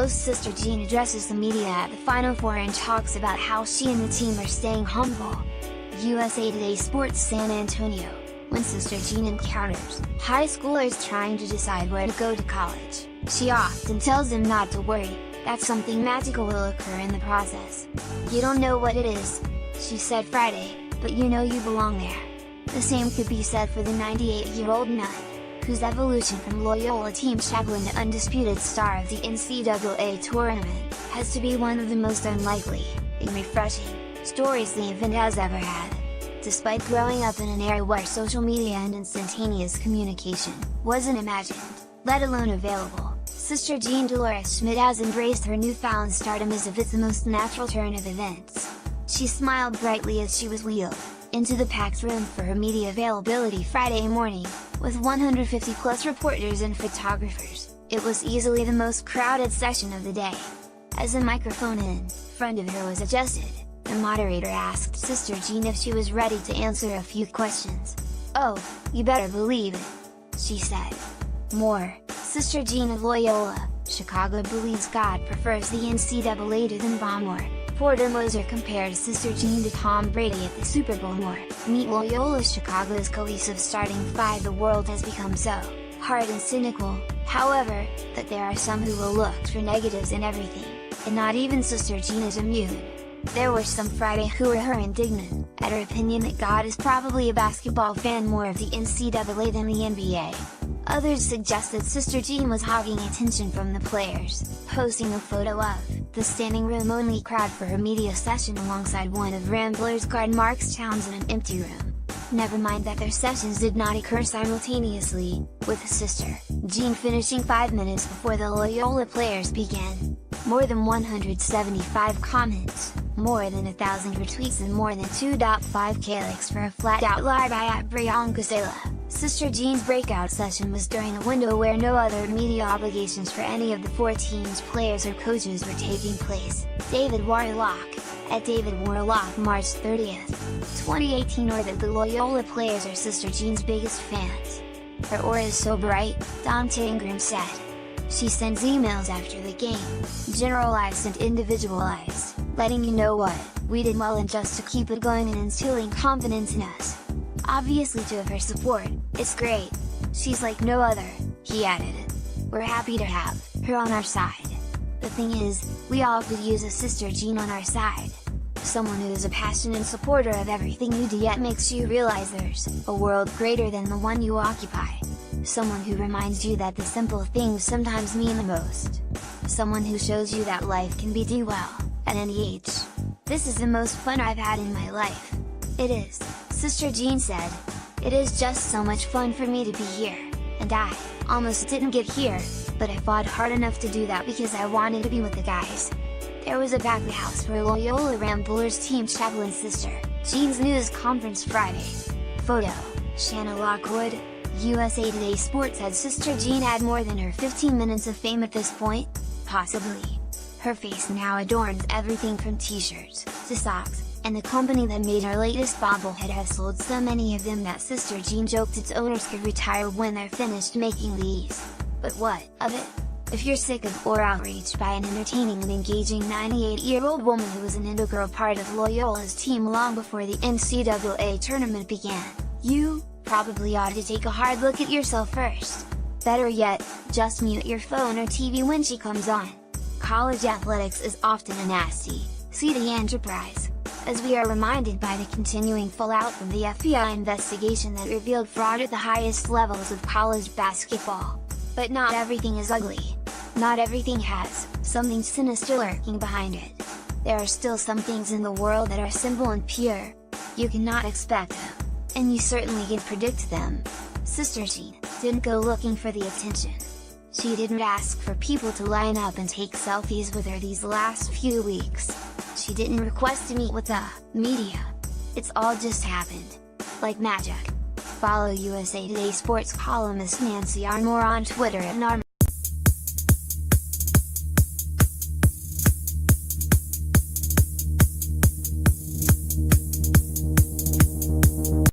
post, Sister Jean addresses the media at the Final Four and talks about how she and the team are staying humble. USA Today Sports San Antonio. When Sister Jean encounters high schoolers trying to decide where to go to college, she often tells them not to worry, that something magical will occur in the process. "You don't know what it is," she said Friday, "but you know you belong there." The same could be said for the 98-year-old nun, whose evolution from Loyola team chaplain to undisputed star of the NCAA tournament, has to be one of the most unlikely, and refreshing, stories the event has ever had. Despite growing up in an era where social media and instantaneous communication wasn't imagined, let alone available, Sister Jean Dolores Schmidt has embraced her newfound stardom as if it's the most natural turn of events. She smiled brightly as she was wheeled into the packed room for her media availability Friday morning, with 150+ reporters and photographers. It was easily the most crowded session of the day. As the microphone in front of her was adjusted, the moderator asked Sister Jean if she was ready to answer a few questions. "Oh, you better believe it," she said. More. Sister Jean of Loyola, Chicago believes God prefers the NCAA to than Baltimore. Porter Moser compared Sister Jean to Tom Brady at the Super Bowl. More. Meet Loyola Chicago's cohesive starting five. The world has become so hard and cynical, however, that there are some who will look for negatives in everything, and not even Sister Jean is immune. There were some Friday who were indignant at her opinion that God is probably a basketball fan more of the NCAA than the NBA. Others suggested Sister Jean was hogging attention from the players, posting a photo of the standing room only crowd for her media session alongside one of Ramblers guard Marks Towns in an empty room. Never mind that their sessions did not occur simultaneously, with Sister Jean finishing 5 minutes before the Loyola players began. More than 175 comments, more than 1,000 retweets and more than 2.5K likes for a flat-out lie by @Brianka Sala. Sister Jean's breakout session was during a window where no other media obligations for any of the four teams' players or coaches were taking place. David Warlock, @David Warlock March 30th, 2018 or that the Loyola players are Sister Jean's biggest fans. "Her aura is so bright," Dante Ingram said. "She sends emails after the game, generalized and individualized, letting you know what we did well and just to keep it going and instilling confidence in us. Obviously to have her support, it's great. She's like no other," he added. "We're happy to have her on our side. The thing is, we all could use a Sister Jean on our side. Someone who is a passionate supporter of everything you do yet makes you realize there's a world greater than the one you occupy. Someone who reminds you that the simple things sometimes mean the most. Someone who shows you that life can be done well, at any age. This is the most fun I've had in my life. It is," Sister Jean said. "It is just so much fun for me to be here, and I almost didn't get here, but I fought hard enough to do that because I wanted to be with the guys." There was a packed house for Loyola Ramblers team chaplain Sister Jean's news conference Friday. Photo, Shanna Lockwood, USA Today Sports. Had Sister Jean had more than her 15 minutes of fame at this point? Possibly. Her face now adorns everything from t-shirts, to socks, and the company that made her latest bobblehead has sold so many of them that Sister Jean joked its owners could retire when they're finished making these. But what of it? If you're sick of or outraged by an entertaining and engaging 98-year-old woman who was an integral part of Loyola's team long before the NCAA tournament began, you probably ought to take a hard look at yourself first. Better yet, just mute your phone or TV when she comes on. College athletics is often a nasty, seedy enterprise, as we are reminded by the continuing fallout from the FBI investigation that revealed fraud at the highest levels of college basketball. But not everything is ugly. Not everything has something sinister lurking behind it. There are still some things in the world that are simple and pure. You cannot expect them, and you certainly can predict them. Sister Jean didn't go looking for the attention. She didn't ask for people to line up and take selfies with her these last few weeks. She didn't request to meet with the media. It's all just happened. Like magic. Follow USA Today Sports columnist Nancy Armour on Twitter @Narm.